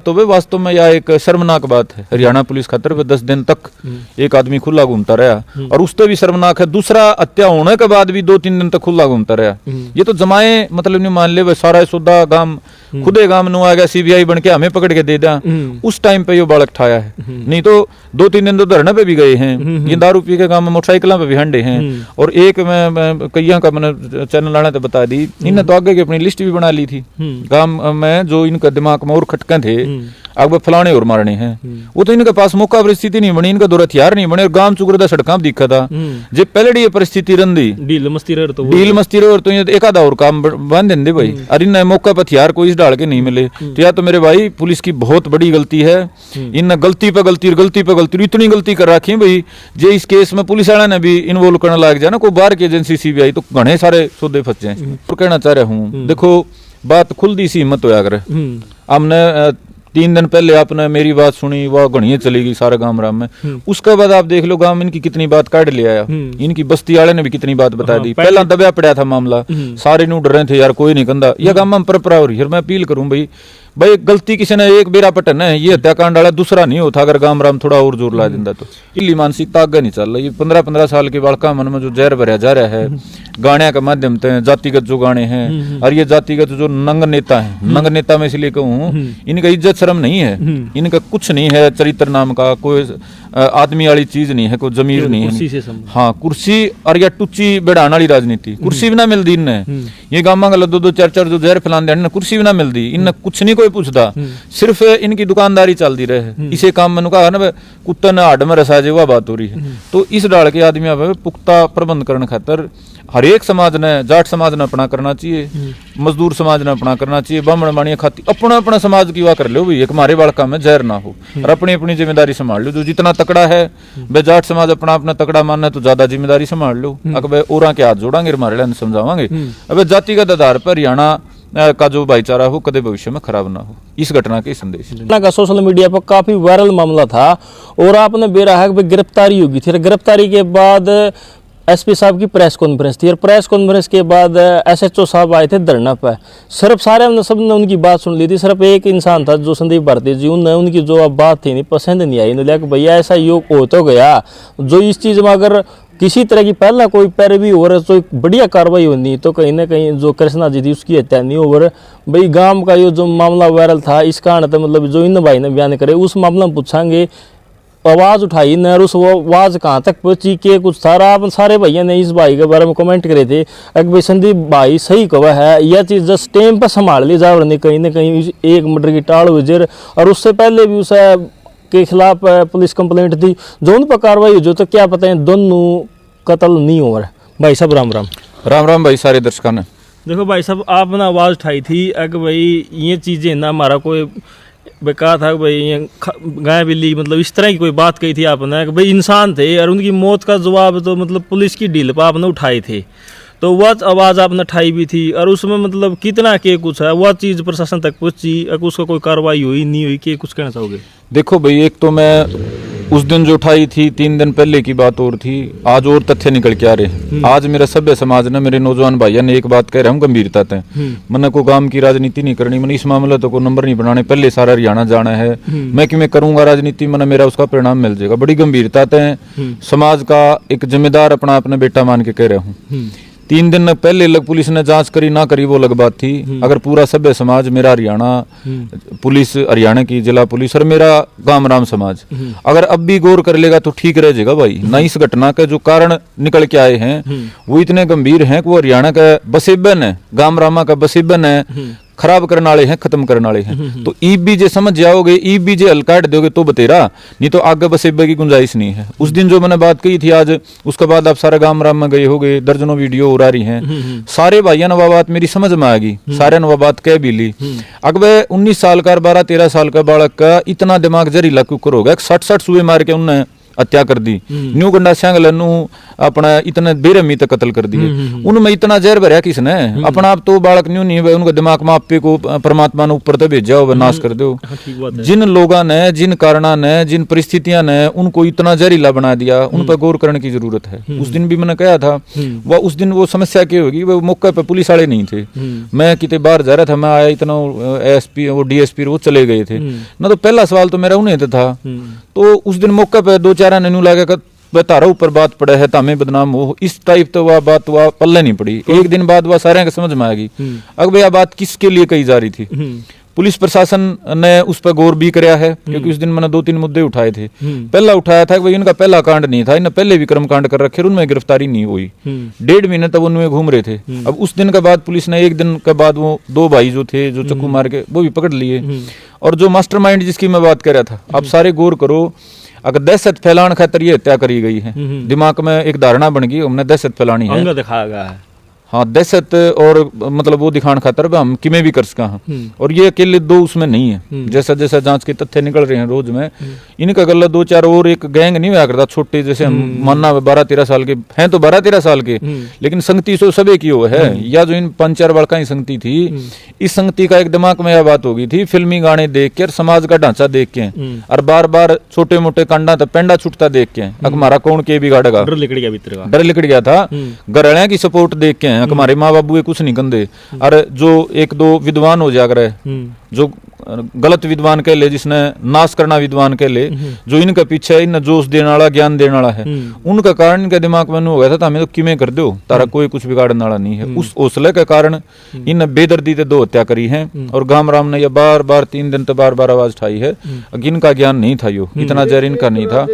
तो वे वास्तव में यह एक शर्मनाक बात है। हरियाणा पुलिस खातर 10 दिन तक एक आदमी खुला घूमता रहा और उससे भी शर्मनाक है दूसरा हत्या होने के बाद भी 2-3 दिन तक खुला घूमता रहा। ये तो जमाए मतलब नहीं मान ले सारा सौदा गांव खुदे गांव नु आ गया, सीबीआई बन के हमें पकड़ के दे दिया। उस टाइम पे ये बालक ठाया है, नहीं तो 2-3 दिन तो धरने पे भी गए हैं। ये दारू पी के गांव में मोटरसाइकिलों पे भी हंडे हैं। और एक मैं कईया का मैंने चैनल आने तो बता दी, इन्हें तो आगे की अपनी लिस्ट भी बना ली थी गांव में जो इनका दिमाग में और खटके थे अब फलाने और मारने हैं। वो तो इनके पास मौका परिस्थिति नहीं बनी, इनका दो हथियार नहीं बने और गांव चुकरदा सड़क दिखा था। जे पहले ये परिस्थिति रंदी डील मस्ती रहे तो एक आधा और काम बंद देंगे भाई। अरे इन मौका पर हथियार कोई इस डाल के नहीं मिले तो या तो मेरे भाई पुलिस की बहुत बड़ी गलती है। इन गलती पे गलती इतनी गलती कर रखी भाई, जे इस केस में पुलिस वाला ने भी इन्वॉल्व करने लग जाए ना कोई बाहर की एजेंसी सीबीआई तो घने सारे सौदे फंस जाए। तो कहना चाह रहा हूँ देखो बात खुलदी सी हिम्मत होया करे। हमने 3 दिन पहले आपने मेरी बात सुनी, वह घनिया चली गई सारे गांव राम में। उसके बाद आप देख लो गांव में इनकी कितनी बात काट ले आया, इनकी बस्ती वाले ने भी कितनी बात बता दी। पहला दबया पड़ा था मामला, सारे नू डर रहे थे यार कोई नहीं कंधा। यह गांव में परपरा हो रही है। मैं अपील करूं भाई गलती किसी ने एक बेरा पटन है, ये हत्याकांड वाला दूसरा नहीं होता अगर गांव राम थोड़ा और जोर ला देता तो। इल्ली मानसिकता आगे नहीं चल रही। 15-15 साल के बालका मन में जो जहर भरा जा रहा है गाने के माध्यम से, जातिगत जो गाने हैं और ये जातिगत जो नंग नेता है, नंग नेता में इसलिए कहूँ इनका इज्जत शर्म नहीं है, इनका कुछ नहीं है, चरित्र नाम का कोई आदमी वाली चीज नहीं है, कोई जमीर नहीं है। हाँ कुर्सी और या टुच्ची बढ़ाने वाली राजनीति, कुर्सी भी ना मिलती इनने। ये गाँव में 2-4 जो जहर फैलान दे कुर्सी भी ना मिलती, इनने कुछ नहीं कोई पूछता, सिर्फ इनकी दुकानदारी चलती रहे। इसे काम मैंने कहा ना कुत्ता ने हाड में रसा जे वह बात हो रही है। तो इस डाल के आदमी पुख्ता प्रबंध करने खातर हर एक समाज ने, जाट समाज ने अपना करना चाहिए, मजदूर समाज ने अपना करना चाहिए, ब्राह्मण मानिया खाती अपना अपना समाज की वाह कर लो भाई, एक हमारे बालका में जहर ना हो और अपनी अपनी जिम्मेदारी संभाल लो। जो जितना तकड़ा है वे जाट समाज अपना अपना तकड़ा मानना है तो ज्यादा जिम्मेदारी संभाल लो। अगर और के हाथ जोड़ांगे हमारे समझावांगे अब जातिगत आधार पर हरियाणा का जो भाईचारा हो कदे भविष्य में खराब ना हो। इस घटना के संदेश का सोशल मीडिया पर काफी वायरल मामला था और आपने बेरा है कि गिरफ्तारी होगी थी। गिरफ्तारी के बाद एसपी साहब की प्रेस कॉन्फ्रेंस थी और प्रेस कॉन्फ्रेंस के बाद एसएचओ साहब आए थे धरना पर। सिर्फ सारे सबने उनकी बात सुन ली थी। सिर्फ एक इंसान था जो संदीप भारती जी, उनकी जो अब बात थी नहीं पसंद नहीं आई। उन्होंने कहा भैया ऐसा योग हो तो गया, जो इस चीज में अगर किसी तरह की पहला कोई पैरवी हो रहा तो बढ़िया कार्रवाई होनी तो कहीं ना कहीं जो कृष्णा जी थी उसकी हत्या नहीं हो रहा। भाई गांव का ये जो मामला वायरल था इस कारण मतलब जो इन भाई ने बयान करे उस मामला में पूछांगे, आवाज उठाई न और उस आवाज कहाँ तक पहुंची के कुछ सारा आप सारे भैया ने इस भाई के बारे में कमेंट करे थे कि भाई संदीप भाई सही कहा है, यह चीज जस्ट टाइम पर संभाल ली जा रही कहीं ना कहीं एक मर्डर की टाल हुई जर और उससे पहले भी उसे के खिलाफ पुलिस कंप्लेंट थी जो उन पर कार्रवाई हो जो तो क्या पता है दोनों कत्ल नहीं हो रहा। भाई साहब राम राम। राम राम भाई सारे दर्शकों ने। देखो भाई साहब आपने आवाज उठाई थी कि भाई ये चीजें ना हमारा कोई कहा था भाई ये गाय बिल्ली मतलब इस तरह की कोई बात कही थी आपने कि भाई इंसान थे और उनकी मौत का जवाब तो मतलब पुलिस की डील पर आपने उठाए थे, तो वह आवाज़ आपने उठाई भी थी और उसमें मतलब कितना के कुछ है वह चीज़ प्रशासन तक पहुंची, अगर उसका कोई कार्रवाई हुई नहीं हुई, के कुछ कहना चाहोगे? देखो भाई एक तो मैं उस दिन जो उठाई थी 3 दिन पहले की बात और थी, आज और तथ्य निकल के आ रहे। आज मेरा सभ्य समाज ने मेरे नौजवान भाइयों ने एक बात कह रहे हम गंभीरता थे, मैंने को काम की राजनीति नहीं करनी, मैंने इस मामले तो को नंबर नहीं बनाने, पहले सारा हरियाणा जाना है, मैं क्यों मैं करूंगा राजनीति, मैंने मेरा उसका परिणाम मिल जाएगा। बड़ी गंभीरता थे, समाज का एक जिम्मेदार अपना अपने बेटा मान के कह रहा हूँ। 3 दिन पहले अलग पुलिस ने जांच करी ना करी वो अलग बात थी। अगर पूरा सभ्य समाज मेरा हरियाणा पुलिस, हरियाणा की जिला पुलिस और मेरा गांव राम समाज अगर अब भी गौर कर लेगा तो ठीक रह जाएगा भाई। ना इस घटना के जो कारण निकल के आए हैं वो इतने गंभीर हैं कि वो हरियाणा का बसेबन है, गांव रामा का बसेबन है, खराब करने वाले हैं, खत्म करने वाले हैं। तो ईब भी जे समझ जाओगे, ईब भी जे हल्काट दोगे तो बतेरा, नहीं तो आगे बसेबे की गुंजाइश नहीं है। उस दिन जो मैंने बात कही थी आज उसके बाद आप सारे गांव राम में गए होगे, दर्जनों वीडियो उड़ा रही हैं, सारे भाइयों ने वह बात मेरी समझ में आ गई, सारे ने वह बात कह भी ली। अगर 19 साल का 12-13 साल का बालक का इतना दिमाग जहरीला कुकर हो गया, 60 सुए मार के उनने हत्या कर दी, न्यू गंडा सियांगल नु अपना इतने बेरहमी तक कत्ल कर दिए। उनमें इतना जहर भरा किसने? अपना आप तो बालक न्यू नहीं है, उनके दिमाग में आपे को परमात्मा ने ऊपर तो भेजा हो, नाश कर दो। जिन लोगों ने, जिन कारणों ने, जिन परिस्थितियां ने उनको इतना जहरीला बना दिया, उन पर गौर करने की जरूरत है। उस दिन भी मैंने कहा था, वह उस दिन वो समस्या क्या होगी, वो मौके पे पुलिस वाले नहीं थे। मैं कितने बार जा रहा था, मैं आया इतना एसपी और डीएसपी वो चले गए थे ना, तो पहला सवाल तो मेरा उन्हें था। तो उस दिन मौके पे दो चार ने लगा तारा ऊपर बात पड़े है तो हमें बदनाम हो, इस टाइप तो वह बात वह पल्ले नहीं पड़ी। एक दिन बाद वह सारे के समझ में आ गई अब यह बात किसके लिए कही जा रही थी। पुलिस प्रशासन ने उस पर गौर भी कराया है, क्योंकि उस दिन मैंने 2-3 मुद्दे उठाए थे। पहला उठाया था कि इनका पहला कांड नहीं था, इन्हें पहले भी कर्म कांड कर रखे, उनमें गिरफ्तारी नहीं हुई। 1.5 महीने तक उनमें घूम रहे थे। अब उस दिन के बाद पुलिस ने 1 दिन के बाद वो 2 भाई जो थे जो चक्कू मार के वो भी पकड़ लिए। और जो मास्टरमाइंड जिसकी मैं बात कर रहा था, आप सारे गौर करो, अगर दहशत फैलाने खातिर ये हत्या करी गई है, दिमाग में एक धारणा बन गई हमने दहशत फैलानी है, अंग दिखाया गया है। हाँ, दहशत और मतलब वो दिखाने खातर हम किमें भी कर सका हैं। और ये अकेले 2 उसमें नहीं है, जैसा जैसा जांच के तथ्य निकल रहे हैं रोज में, इनका गलत 2-4 और एक गैंग नहीं हुआ करता छोटे, जैसे हम मानना 12-13 साल के हैं तो 12-13 साल के, लेकिन संगति सो सबे की वो है। या जो इन 5-4 बड़का ही संगति थी, इस संगति का एक दिमाग में यह बात होगी थी, फिल्मी गाने देख के, समाज का ढांचा देख के, और बार बार छोटे मोटे कांडा तो पेंडा छुटता देख के, अब हमारा कौन के बिगाड़ेगा, डर लिकड़ गया भीतर का, डर लिकड़ गया था। घरवालियां की सपोर्ट देख के हमारे माँ बाबू कुछ नहीं कंदे। अरे जो 1-2 विद्वान हो जाकर जो गलत विद्वान कह ले, जिसने नाश करना विद्वान कह ले, जो इनका पीछे इन जोश देने वाला, ज्ञान देने वाला है, उनका कारण इनके दिमाग में हो गया था हमें तो किमें कर दो, तारा कोई कुछ बिगाड़ने वाला नहीं है। उस हौसले के कारण इन बेदर्दी से 2 हत्या करी है। और गाम राम ने यह बार बार 3 दिन तक बार बार आवाज उठाई है, इनका ज्ञान नहीं था, यो इतना जहर इनका नहीं था।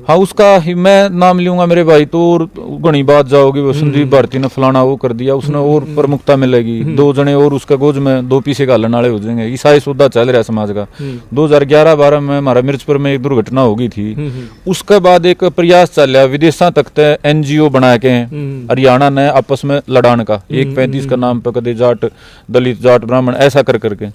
हाँ, उसका मैं नाम लूंगा मेरे भाई तो घनी बात जाओगी, वो संदीप भारती ने फलाना वो कर दिया, उसने और प्रमुखता मिलेगी, 2 जने और उसका गोज में 2 पीछे गालन वाले हो जाएंगे। ईसाई सौदा चल रहा समाज का। 2011-12 में हमारा मिर्चपुर में एक दुर्घटना हो गई थी, उसके बाद एक प्रयास चल रहा विदेशा तक एनजीओ बना के हरियाणा ने आपस में लड़ाने का, 135 का नाम पे कदे जाट दलित जाट ब्राह्मण ऐसा कर करके।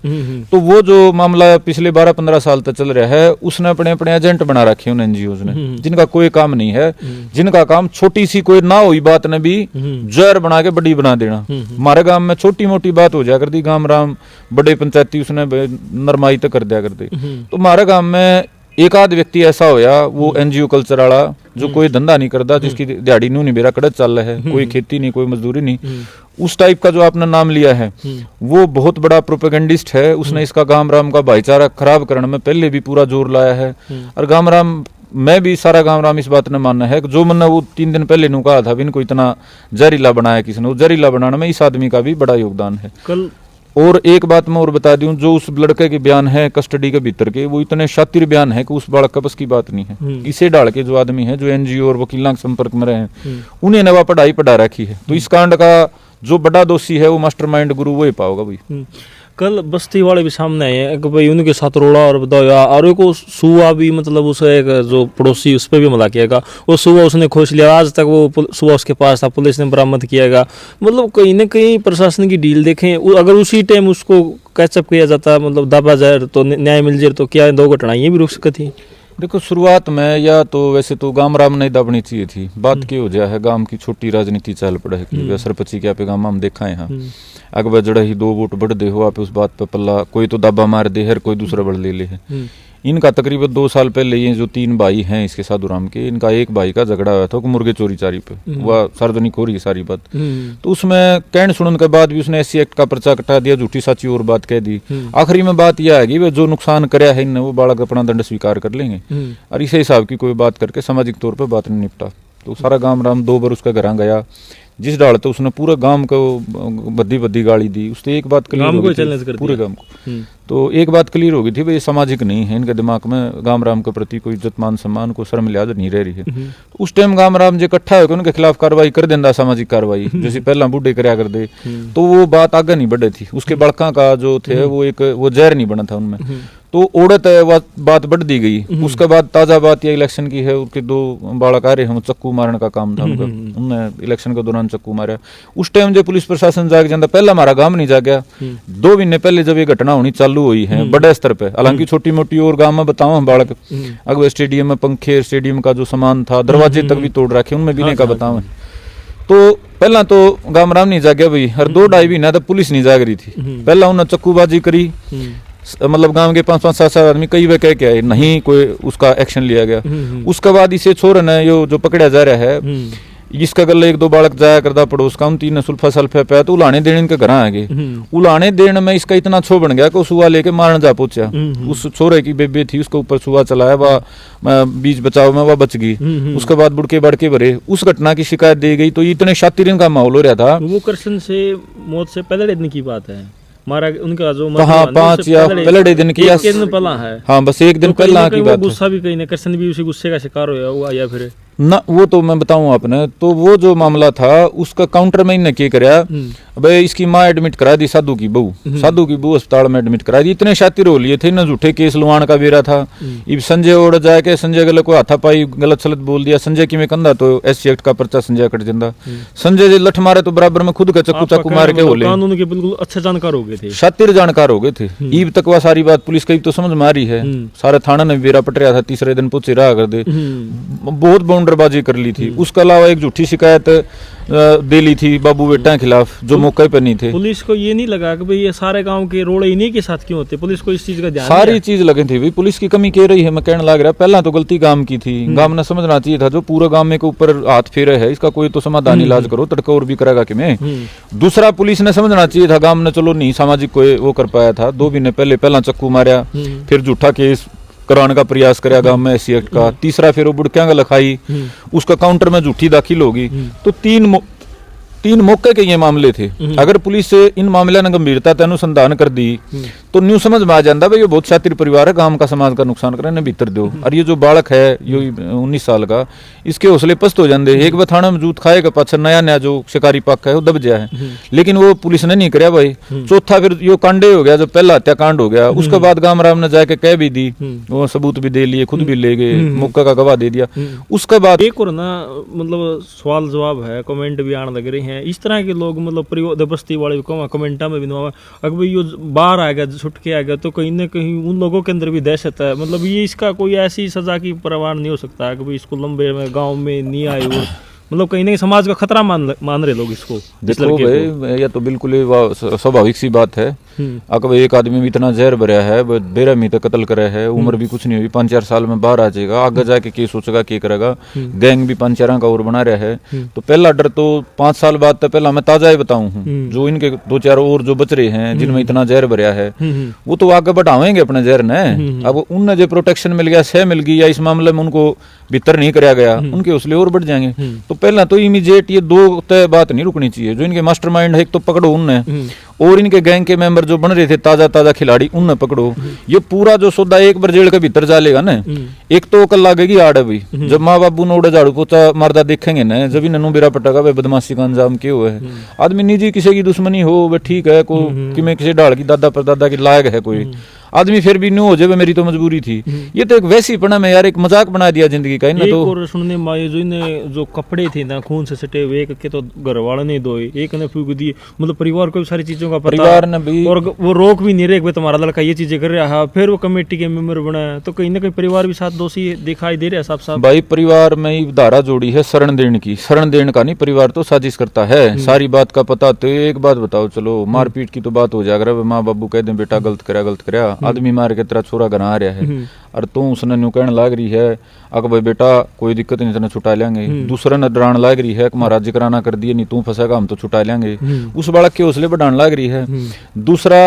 तो वो जो मामला पिछले 12-15 साल तक चल रहा है, उसने अपने अपने एजेंट बना रखे उन एनजीओ ने, जिनका कोई काम नहीं है, जिनका काम छोटी सी कोई ना हुई बात ने भी जहर बना के बड़ी बना देना। हमारे गांव में छोटी मोटी बात हो जाया करती, गांव राम बड़े पंचायती उसने नरमाई तक कर दिया करते। तो हमारे गांव में एक आध व्यक्ति ऐसा होया, वो एनजीओ कल्चर वाला, जो कोई धंधा नहीं करता, जिसकी दिहाड़ी नू नहीं बेरा कड़त चल रहा है, कोई खेती नहीं, कोई मजदूरी नहीं, उस टाइप का जो आपने नाम लिया है, वो बहुत बड़ा प्रोपेगेंडिस्ट है। उसने इसका गांव राम का भाईचारा खराब करने में पहले भी पूरा जोर लाया है। और गांव राम मैं भी सारा गांव राम इस बात ने मानना है कि जो मैंने वो 3 दिन पहले नू कहा था, इनको इतना जहरीला बनाया किसने, वो जहरीला बनाने में इस आदमी का भी बड़ा योगदान है। कल और एक बात मैं और बता दूं, जो उस लड़के के बयान है कस्टडी के भीतर के, वो इतने शातिर बयान है कि उस बालक का बस की बात नहीं है। इसे डाल के जो आदमी है, जो एनजीओ और वकीलों के संपर्क में रहे हैं, उन्हें नवा पढ़ाई पढ़ा रखी है। तो इस कांड का जो बड़ा दोषी है, वो मास्टरमाइंड गुरु वही पाओगा भाई। कल बस्ती वाले भी सामने आए हैं कि भाई उनके साथ रोड़ा और बताया, और एक सुआ भी, मतलब उसे एक जो पड़ोसी उस पर भी हमला किएगा, वो सुआ उसने खोज लिया, आज तक वो सुआ उसके पास था, पुलिस ने बरामद किएगा। मतलब कहीं ना कहीं प्रशासन की डील देखें, अगर उसी टाइम उसको कैचअप किया जाता, मतलब दाबा जाए तो न्याय मिल जाए, तो क्या 2 घटनाएं ये भी रुक सकती थी। देखो, शुरुआत में या तो वैसे तो गांव राम नहीं दबनी चाहिए थी, बात क्या हो जाए है, गांव की छोटी राजनीति चल पड़े है, सरपंची क्या पे गांव हम देखा है। हाँ, अगर जड़ा ही 2 वोट बढ़ दे हो आप उस बात पे पल्ला, कोई तो दाबा मार दे है, कोई दूसरा बढ़ ले है। इनका तकरीबन 2 साल पहले ये जो 3 भाई हैं इसके साधुराम के, इनका एक भाई का झगड़ा हुआ था मुर्गे चोरी चारी पे, वह सार्वजनिक हो रही है सारी बात। तो उसमें कहने सुनने के बाद भी उसने SC एक्ट का पर्चा कटा दिया, झूठी साची और बात कह दी। आखिरी में बात यह है कि जो नुकसान कराया है इनने, वो बालक अपना दंड स्वीकार कर लेंगे, और इस हिसाब की कोई बात करके सामाजिक तौर पर बात नहीं निपटा। तो सारा गांव राम 2 बार उसका घर गया, जिस डाल तो उसने पूरे गांव को बद्दी गाली दी। उससे एक बात क्लियर हो गई थी पूरे गांव को, तो एक बात क्लियर हो गई थी, भाई सामाजिक नहीं है, इनके दिमाग में गांव राम के प्रति कोई इज्जत मान सम्मान को शर्म लिहाज नहीं रह रही है। तो उस टाइम गांव राम जो इकट्ठा होकर उनके खिलाफ कार्रवाई कर देना, सामाजिक कार्रवाई जैसे पहला बूढ़े कराया कर दे, तो वो बात आगे नहीं बढ़े थी। उसके बड़का का जो थे वो जहर नहीं बना था उनमें। तो ओढ़त है वह बात बढ़ दी गई। उसके बाद ताजा बात ये इलेक्शन की है, उनके 2 बालक आ रहे हैं, चक्कू मारने का काम था उनका, उनने इलेक्शन के दौरान चक्कू मारा। उस टाइम जो पुलिस प्रशासन जाग जाता, पहला हमारा गांव नहीं जागया। 2 महीने पहले जब ये घटना होनी चालू हुई है बड़े स्तर पे, हालांकि छोटी मोटी और गांव में बताओ हम बालक अगर स्टेडियम में पंखे, स्टेडियम का जो सामान था, दरवाजे तक भी तोड़ रखे, उनमें भी नहीं का बताओ। तो पहला तो गांव राम नहीं जागया भाई, हर 2-2.5 महीना तक पुलिस नहीं जाग रही थी। पहला उन्होंने चक्कूबाजी करी, मतलब गांव के 5-5, 7-7 आदमी कई वे कह के आए, नहीं कोई उसका एक्शन लिया गया। उसके बाद इसे छोर ने जो पकड़ा जा रहा है, इसका गले 1-2 बालक जाया करता पड़ोस का, उन 3 ने सुल्फा सल्फा पे, तो उलाने देने इनके घर आ गए। उलाने देने में इसका इतना छो बन गया कि सुहा लेके मारने जा पहुंचा। उस छोरे की बेबे थी, उसके ऊपर सुहा चलाया, वह बीच बचाव में वह बच गई। उसके बाद बुड़के बड़के भरे, उस घटना की शिकायत दी गई। तो इतने शातिर इनका माहौल हो रहा था। वो कृष्ण से मौत से पहले दिन की बात है, मारा उनका जो हाँ 5 या पहले दिन की, एक दिन पहला है। हाँ बस एक दिन पहला की बात। गुस्सा भी कहीं ना, कृष्ण भी उसी गुस्से का शिकार हुआ या फिर ना, वो तो मैं बताऊं आपने, तो वो जो मामला था उसका काउंटर में इन्हें क्या कराया, अबे इसकी माँ एडमिट करा दी, साधु की बहू अस्पताल में एडमिट करा दी। इतने शातिर हो लिए थे ना, झूठे केस लुआण का बेरा था। इब संजय ओढ़ जाके संजय गले को हाथापाई गलत सलत बोल दिया, संजय की में कंधा तो SC एक्ट का पर्चा संजय कट जिंदा। संजय जी लठ मारे तो बराबर में खुद का चक्कू मार के बोले, कानून के बिल्कुल अच्छे जानकार हो गए थे, शातिर जानकार हो गए थे। ईब तक वह सारी बात पुलिस की तो समझ में आ रही है, सारे थाना ने बेरा पट रहा था, तीसरे दिन पूछे रहा कर दे, बहुत बाउंडरबाजी कर ली थी। उसके अलावा एक झूठी शिकायत दे ली थी बाबू बेटा के खिलाफ, जो मौके पर नहीं थे। पुलिस को ये नहीं लगा कि भाई ये सारे गांव के रोड़े इन्हीं के साथ क्यों होते, पुलिस को इस चीज का ध्यान, सारी चीज लगी थी भाई, पुलिस की कमी कह रही है। मैं कहने लग रहा, पहला तो गलती गांव की थी, गांव ने समझना चाहिए था, जो पूरा गांव में के ऊपर हाथ फेरे है, इसका कोई तो समाधान इलाज करो, तड़का और भी करेगा कि मैं। दूसरा पुलिस ने समझना चाहिए था, गांव ने चलो नहीं सामाजिक कोई वो कर पाया था, 2 महीने पहले पहला चक्कू मारा, फिर झूठा केस कराने का प्रयास कराया गांव में SC एक्ट का, तीसरा फिर वो बुड़कियां का लिखाई, उसका काउंटर में झूठी दाखिल होगी। तो 3 मौके के ये मामले थे। अगर पुलिस इन मामले ने गंभीरता से अनुसंधान कर दी तो न्यू समझ में आ जाता भाई ये बहुत शातिर परिवार है, गांव का समाज का नुकसान करने भीतर दो। और ये जो बालक है ये 19 साल का, इसके हौसले पस्त हो जाते। एक बार थाना में जूत खाएगा, पाछा नया जो शिकारी पक्का है वो दब जाए, लेकिन वो पुलिस ने नहीं कराया भाई। चौथा फिर यो कांडे हो गया, जो पहला हत्याकांड हो गया, उसके बाद गांव राम ने जाके कह भी दी, वो सबूत भी दे लिए, खुद भी ले गए, मौका का गवाह दे दिया। उसके बाद एक और ना मतलब सवाल जवाब है, कमेंट भी आने लग रहे हैं इस तरह के लोग, मतलब दबस्ती वाले कमेंटा में भी अगर भाई ये बाहर आ गया, छुट के आ गया, तो कहीं ना कहीं उन लोगों के अंदर भी दहशत है। मतलब ये इसका कोई ऐसी सजा की परवाह नहीं हो सकता कि भाई इसको लंबे में गांव में नहीं आए, और मतलब कहीं ना कहीं समाज का खतरा मान रहे लोग इसको। देखो भाई ये तो बिल्कुल ही स्वाभाविक सी बात है। अगर एक आदमी में इतना जहर भरा है, बेरहमी तक कत्ल करे है, उम्र भी कुछ नहीं हुई, 5-4 साल में बाहर आ जाएगा, आगे जाके क्या सोचेगा, क्या करेगा। गैंग भी 5-4 का और बना रहा है, तो पहला डर तो 5 साल बाद तो पहला मैं ताजा ही बताऊं हूँ, जो इनके 2-4 और जो बच रहे हैं जिनमें इतना जहर भरा है, वो तो आगे बढ़ावेंगे अपने जहर ने। अब उनने जो प्रोटेक्शन मिल गया, सह मिल गई, या इस मामले में उनको भीतर नहीं कराया गया, उनके हौसले और बढ़ जाएंगे। तो पहला तो इमीडिएट ये 2 तय बात नहीं रुकनी चाहिए। जो इनके मास्टरमाइंड है, एक तो पकड़ो उनने, और इनके गैंग के मेंबर जो बन रहे थे ताजा खिलाड़ी, उनने पकड़ो। ये पूरा जो सौदा एक बार जेल के भीतर जा लेगा ना, एक तो कल लागेगी आड़ अभी, जब माँ बाबू ने उड़े झाड़ू पोछा मारदा देखेंगे ना, जब इन्हें बेरा पटेगा वे बदमाशी का अंजाम क्यों हुआ है। आदमी निजी किसी की दुश्मनी हो वे ठीक है, को कि मैं किसी डाल की दादा परदादा की लायक है कोई आदमी, फिर भी न्यू हो जाए मेरी तो मजबूरी थी। ये तो एक वैसी पना में यार एक मजाक बना दिया जिंदगी का। एक तो और सुनने में जो इन्हें जो कपड़े थे ना खून से सटे हुए, एक के तो घर वाले ने धोए, एक ने फूक दिए, मतलब परिवार को भी सारी चीजों का पता, परिवार ने भी, और वो रोक भी नहीं रहे तुम्हारा लड़का ये चीजें कर रहा है, फिर वो कमेटी के मेंबर बना, तो कहीं ना कहीं परिवार भी साथ दोषी दिखाई दे रहा है साफ साफ। भाई परिवार में ही धारा जोड़ी है शरण देने की, शरण देने का नहीं, परिवार तो साजिश करता है, सारी बात का पता। तो एक बात बताओ, चलो मारपीट की तो बात हो जाएगा, माँ बाबू कह दे बेटा गलत कराया, आदमी मार के छोरा गना रहा है, और तू उसने न्यू कहने लाग रही है अगर भाई बेटा कोई दिक्कत नहीं तेने छुटा लेंगे, दूसरा ने डरान लाग रही है कि महाराज जिक्राना कर दिए नहीं तू फंसेगा हम तो छुटा लेंगे, उस बालक के हौसले बढ़ाने लाग रही है। दूसरा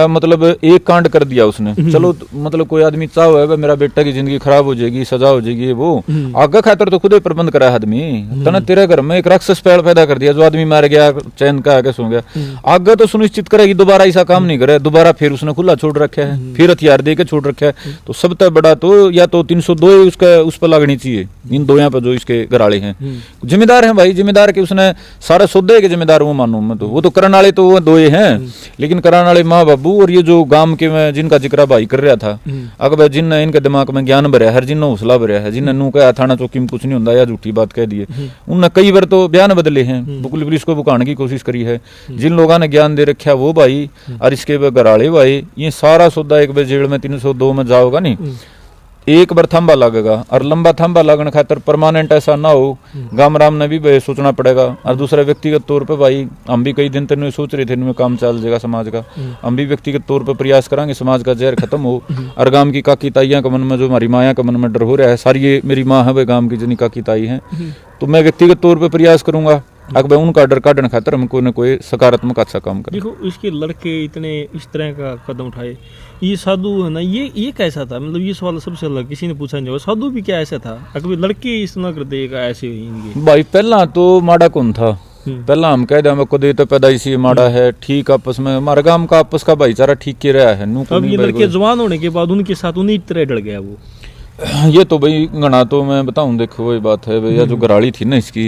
मतलब एक कांड कर दिया उसने, चलो मतलब कोई आदमी चाहे मेरा बेटा की जिंदगी खराब हो जाएगी, सजा हो जाएगी, वो आगे खातर तो खुद ही प्रबंध करा आदमी, तने तेरे घर में एक राक्षस पैदा कर दिया, जो आदमी मार गया चैन का आगे सो गया, आगे तो सुनिश्चित करेगी दोबारा ऐसा काम नहीं करे, दोबारा फिर उसने खुला छोड़ रखा है, फिर हथियार दे के छोड़ रखा है, तो सब उससे बड़ा तो या तो 302 उसका उस पर लगनी चाहिए, इन दो यहाँ पर जो इसके घराले हैं जिम्मेदार हैं भाई, जिम्मेदार के उसने सारा सौदे के जिम्मेदार वो मानूं मैं तो, वो तो करने वाले तो वो दो ही हैं, लेकिन कराने वाले माँ बाबू और ये जो गांव के में जिनका जिक्र भाई कर रहा था, अगर जिनने इनके दिमाग में ज्ञान भरया है, जिनने हौसला भरया है, जिनने नू कहा थाना चौकी में कुछ नहीं होता या झूठी बात कह दिए, उनने कई बार तो बयान बदले हैं, पुलिस को बुकाने की कोशिश करी है। जिन लोगों ने ज्ञान दे रखा वो भाई और इसके घराले भाई, ये सारा सौदा एक बार जेल में 302 में जाओगा नहीं, एक बार थंबा लगेगा और लंबा थंबा लगने खातर परमानेंट ऐसा ना हो, गाम राम ने भी सोचना पड़ेगा। और दूसरा व्यक्तिगत तौर पे भाई हम भी कई दिन तक सोच रहे थे इनमें काम चल जाएगा समाज का, हम भी व्यक्तिगत तौर पे प्रयास करेंगे समाज का जहर खत्म हो और गांव की काकी ताइयां के मन में जो हमारी माया के मन में डर हो रहा है, सारी ये मेरी माँ है वे गांव की जितनी काकी ताई हैं, तो मैं व्यक्तिगत तौर पे प्रयास करूंगा अगर उनका डर काटने खातर हम कोई न कोई सकारात्मक अच्छा काम करें। देखो इसके लड़के इतने इस तरह का कदम उठाए, ये साधु है ना, ये कैसा था, मतलब ये सवाल सबसे अलग किसी ने पूछा नहीं होगा, साधु भी क्या ऐसा था अगर लड़के इस तरह कर देगा ऐसे इनके भाई। पहला तो माड़ा कौन था, पहला हम कह दे को दे तो पैदाइशी माड़ा है, ठीक आपस में हमारे गांव का आपस का भाईचारा ठीक के रहा है। अब ये लड़के जवान होने के बाद उनके साथ उन्हीं तरह डर गया वो, ये तो भाई गणा तो मैं बताऊं, देखो वही बात है भैया, जो घराली थी ना इसकी,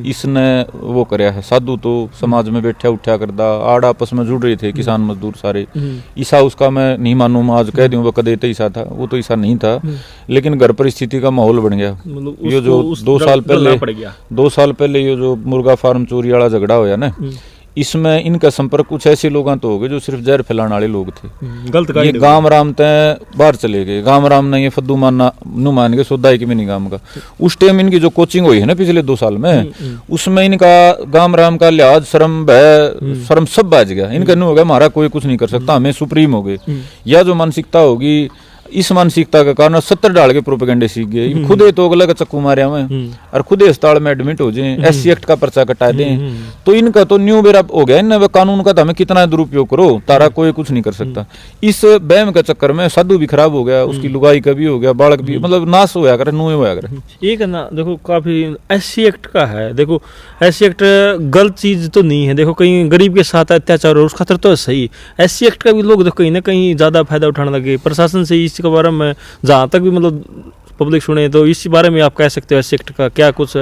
इसने वो करया है, साधु तो समाज में बैठा उठा करदा, आड़ आपस में जुड़ रहे थे किसान मजदूर सारे, ईसा उसका मैं नहीं मानूं, मैं आज कह दूं वो कदे तो ईसा था, वो तो ईसा नहीं था, लेकिन घर परिस्थिति का माहौल बन गया। ये जो 2 साल पहले ये जो मुर्गा फार्म चोरी वाला झगड़ा होया ना, इसमें इनका संपर्क कुछ ऐसे लोग तो हो गए जो सिर्फ जहर फैलाने वाले लोग थे। गलत ये गांव राम तय बाहर चले गए, गांव राम ने ये फद्दू मानना नु मान के सौदा की भी नहीं गांव का। उस टाइम इनकी जो कोचिंग हुई है ना पिछले 2 साल में, उसमें इनका गांव राम का लिहाज शर्म भय शर्म सब बाज गया। इनका नु हो गया हमारा कोई कुछ नहीं कर सकता, हमें सुप्रीम हो गए, या जो मानसिकता होगी इस मानसिकता के कारण 70 डाल के प्रोपेगेंडे सीख गए। खुद तो अगला का चक्कू मारे हुए और खुद अस्पताल में एडमिट हो जाए, SC एक्ट का पर्चा कटा दें, तो इनका तो न्यू बेरा हो गया इन कानून का, तो हमें कितना दुरुपयोग करो तारा कोई कुछ नहीं कर सकता। इस बहम के चक्कर में साधु भी खराब हो गया, उसकी लुगाई का भी हो गया, बालक भी मतलब नाश होया करे, नुए होया करे। एक ना देखो काफी SC एक्ट का है, देखो SC एक्ट गलत चीज तो नहीं है, देखो कहीं गरीब के साथ अत्याचार हो उस खातर तो सही। SC एक्ट का भी लोग देखो कहीं ना कहीं ज्यादा फायदा उठाने लगे, प्रशासन से इसके बारे में जहाँ तक भी मतलब पब्लिक सुने तो इस बारे में आप कह सकते हो SC एक्ट का क्या कुछ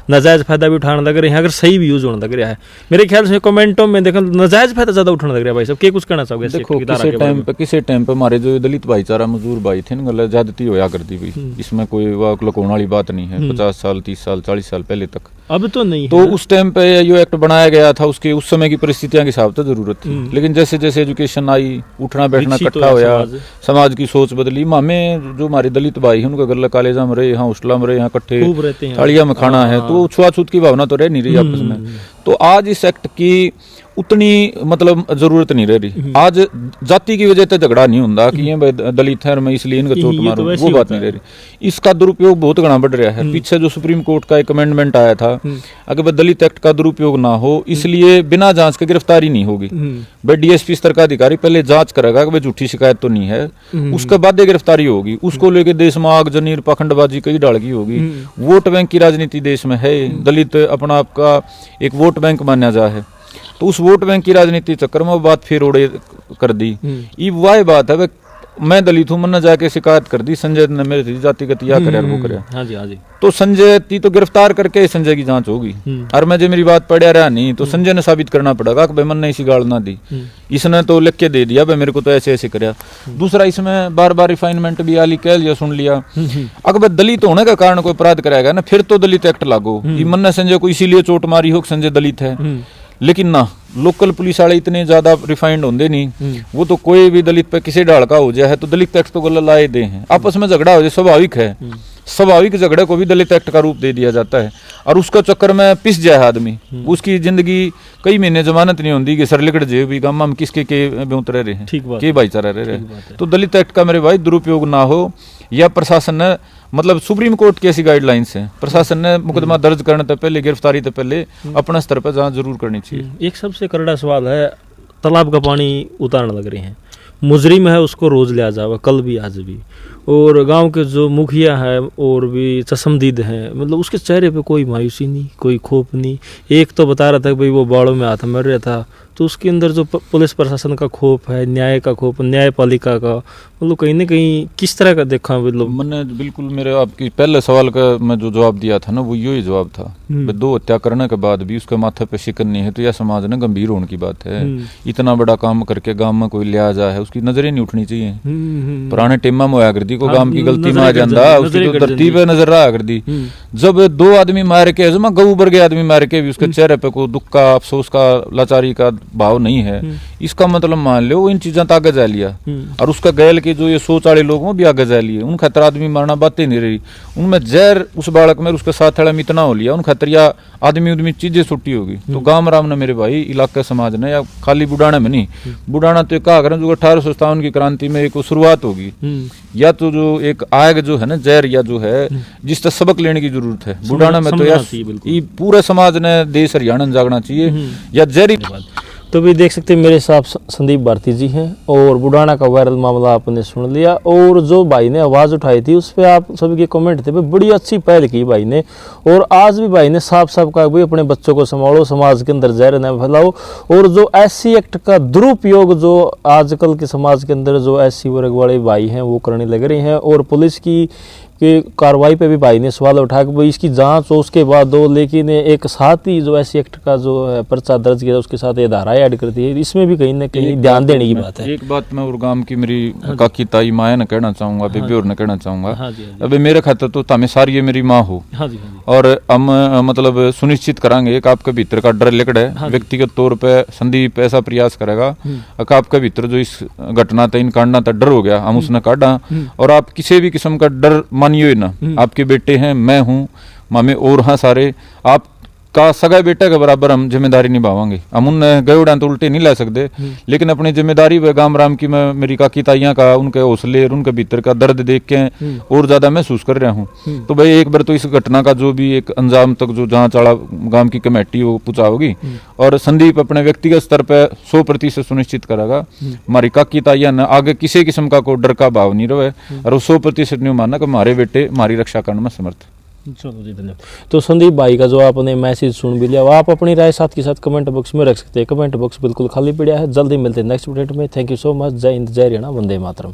नाजायज फायदा भी उठाने लग रहे हैं, अगर सही भी यूज होने लग रहा है। मेरे ख्याल से कमेंटों में देखो नाजायज फायदा ज्यादा उठाने लग रहा है। भाई साहब क्या कुछ कहना चाहोगे? देखो किसी टाइम पे हमारे जो दलित भाईचारा मजदूर भाई थे ना, ज्यादती होया करती हुई, इसमें कोई लुकाने वाली बात नहीं है। 50 साल 30 साल 40 साल पहले तक अब तो नहीं तो उस टाइम पे ये एक्ट बनाया गया था, उसके उस समय की परिस्थितियों के हिसाब से जरूरत थी, लेकिन जैसे जैसे एजुकेशन आई, उठना बैठना इकट्ठा होया, समाज की सोच बदली। मामे जो हमारे दलित भाई हैं उनका गला कॉलेजा में रहे, यहाँ हॉस्टला में रहे, यहाँ इकट्ठे थालिया में खाना है, तो छुआछूत की भावना तो रह नहीं रही आपस में। तो आज इस एक्ट की उतनी मतलब जरूरत नहीं रह रही। आज जाति की वजह से झगड़ा नहीं होता कि ये दलित है मैं इसलिए इनका चोट मारूं, वो बात नहीं रह रही। इसका दुरुपयोग बहुत घना बढ़ रहा है। पीछे जो सुप्रीम कोर्ट का एक अमेंडमेंट आया था, अगर दलित एक्ट का दुरुपयोग ना हो इसलिए बिना जांच के गिरफ्तारी नहीं होगी। भाई DSP स्तर का अधिकारी पहले जांच करेगा कि झूठी शिकायत तो नहीं है, उसके बाद गिरफ्तारी होगी। उसको लेकर देश में आगजनी पाखंडबाजी कई डाल की होगी। वोट बैंक की राजनीति देश में है, दलित अपना आपका एक वोट बैंक माना जा है, तो उस वोट बैंक की राजनीति चक्कर में वो बात फिर उड़े कर दी। ये वह बात है, मैं दलित हूँ, मैंने जाके शिकायत कर दी, संजय ने मेरे जातिगत या करे वो करे, हाँ जी हाँ जी, तो संजय ती तो गिरफ्तार करके संजय की जांच होगी। और मैं जो मेरी बात पढ़ा रहा नहीं तो संजय ने साबित करना पड़ेगा कि भाई मैंने इसी गाल ना दी, इसने तो लिख के दे दिया भाई मेरे को तो ऐसे ऐसे कराया। दूसरा इसमें बार बार रिफाइनमेंट भी आली कह लिया, सुन लिया। अगर दलित होने का कारण कोई अपराध कराएगा ना, फिर तो दलित एक्ट लागू। मैंने संजय को इसीलिए चोट मारी हो संजय दलित है, लेकिन ना लोकल पुलिस वाले इतने ज्यादा रिफाइंड होंगे नहीं, वो तो कोई भी दलित पे किसी डाल का हो जाए है तो दलित एक्ट तो गला लाए दे हैं। आपस में झगड़ा हो जाए स्वाभाविक है, स्वाभाविक झगड़े को भी दलित एक्ट का रूप दे दिया जाता है। और उसका चक्कर में पिस जाए आदमी, उसकी जिंदगी कई महीने जमानत नहीं होती कि सर लिकड़ जे भी गाँव में किसके के बेउतरे रहे हैं, के भाईचारा रह रहे। तो दलित एक्ट का मेरे भाई दुरुपयोग ना हो, या प्रशासन ने मतलब सुप्रीम कोर्ट की ऐसी गाइडलाइंस है, प्रशासन ने मुकदमा दर्ज करने से पहले, गिरफ्तारी से पहले अपने स्तर पर जांच जरूर करनी चाहिए। एक सबसे करड़ा सवाल है, तालाब का पानी उतारने लग रहे हैं, मुजरिम है उसको रोज लिया जावा, कल भी आज भी, और गांव के जो मुखिया है और भी चशमदीद हैं, मतलब उसके चेहरे पे कोई मायूसी नहीं, कोई खौफ नहीं। एक तो बता रहा था कि भाई वो बाड़ों में हाथ मर रहा था, तो उसके अंदर जो पुलिस प्रशासन का खौफ है, न्याय का खौफ, न्यायपालिका का, मतलब कहीं ना कहीं किस तरह का देखा मतलब? मैंने बिल्कुल मेरे आपकी पहले सवाल का मैं जो जवाब दिया था ना, वो यही जवाब था। दो हत्या करने के बाद भी उसके माथे पे शिकन नहीं है, तो यह समाज ने गंभीर होने की बात है। इतना बड़ा काम करके गांव में कोई लिहाजा है, उसकी नजर ही नहीं उठनी चाहिए। पुराने टेमा में होया करती को गांव की गलती में आ जाता, उसकी तो धरती पे नजर रहा करती। जब दो आदमी मार के गऊ वर्ग आदमी मार के भी उसके चेहरे पे कोई दुख का, अफसोस का, लाचारी का भाव नहीं है, इसका मतलब मान लो इन चीजों तक आगे जा लिया। और उसका गैल के जो ये 140 लोग भी आगे जा लिए, उन खतर आदमी मारना बातें नहीं रही। उनमें जहर उस बालक में उसके साथ में इतना हो लिया, उन खतर या आदमी उदमी चीजें छुट्टी होगी। तो गांव राम ने मेरे भाई इलाके समाज ने, या खाली बुढ़ाना में नहीं, बुढ़ाना तो कहा करें जो 1857 की क्रांति में एक शुरुआत होगी, या तो जो एक आग जो है ना जहर, या जो है जिससे सबक लेने की जरूरत है। बुढ़ाना में तो यार पूरे समाज ने, देश हरियाणा जागना चाहिए या जहरी। तो भी देख सकते हैं मेरे साथ संदीप भारती जी हैं, और बुढ़ाना का वायरल मामला आपने सुन लिया। और जो भाई ने आवाज़ उठाई थी उस पर आप सभी के कमेंट थे, बड़ी अच्छी पहल की भाई ने। और आज भी भाई ने साफ साफ कहा भाई अपने बच्चों को संभालो, समाज के अंदर जहर न फैलाओ। और जो SC एक्ट का दुरुपयोग जो आजकल के समाज के अंदर जो SC वर्ग वाले भाई हैं वो करने लग रहे हैं, और पुलिस की कार्रवाई पे भी भाई ने सवाल उठा कि भाई इसकी जांच हो उसके बाद हो, लेकिन एक साथ ही जो SC एक्ट का जो है पर्चा दर्ज किया उसके साथ ये धाराएं ऐड करती है, इसमें भी कहीं ना कहीं ध्यान देने की बात है। एक बात मैं और गांव की मेरी काकी ताई माया ने कहना चाहूंगा, बेबी और ने कहना चाहूंगा, अभी मेरे खातर तो तमें सारी मेरी माँ हो, और हम मतलब सुनिश्चित करांगे कि आपके भीतर का डर लिकड़ है। व्यक्तिगत तौर पर संदीप ऐसा प्रयास करेगा कि आपके भीतर जो इस घटना था, इन कांडना था डर हो गया, हम उसने काटा। और आप किसी भी किस्म का डर मानिए ना, आपके बेटे हैं, मैं हूं, मामे और हाँ सारे, आप का सगा बेटा के बराबर हम जिम्मेदारी निभावांगे। हम उन गए उड़ान तो उल्टे नहीं ला सकते, लेकिन अपनी जिम्मेदारी व गांव राम की मैं मेरी काकी ताइयां का, उनके हौसले और उनके भीतर का दर्द देख के और ज्यादा महसूस कर रहा हूँ। तो भाई एक बार तो इस घटना का जो भी एक अंजाम तक जो जहाँ चढ़ा गांव की कमेटी वो पूछा होगी, और संदीप अपने व्यक्तिगत स्तर पर 100% सुनिश्चित करेगा हमारी काकी ताइयां ने आगे किसी किस्म का कोई डर का भाव नहीं रहे, और वो 100% नहीं माना कि हमारे बेटे हमारी रक्षा करने में समर्थ। चलो जी, धन्यवाद। तो संदीप भाई का जो आपने मैसेज सुन भी लिया, आप अपनी राय साथ के साथ कमेंट बॉक्स में रख सकते हैं। कमेंट बॉक्स बिल्कुल खाली पड़ा है। जल्दी मिलते हैं नेक्स्ट अपडेट में। Thank you so much. जय हिंद, जय हरियाणा, वंदे मातरम।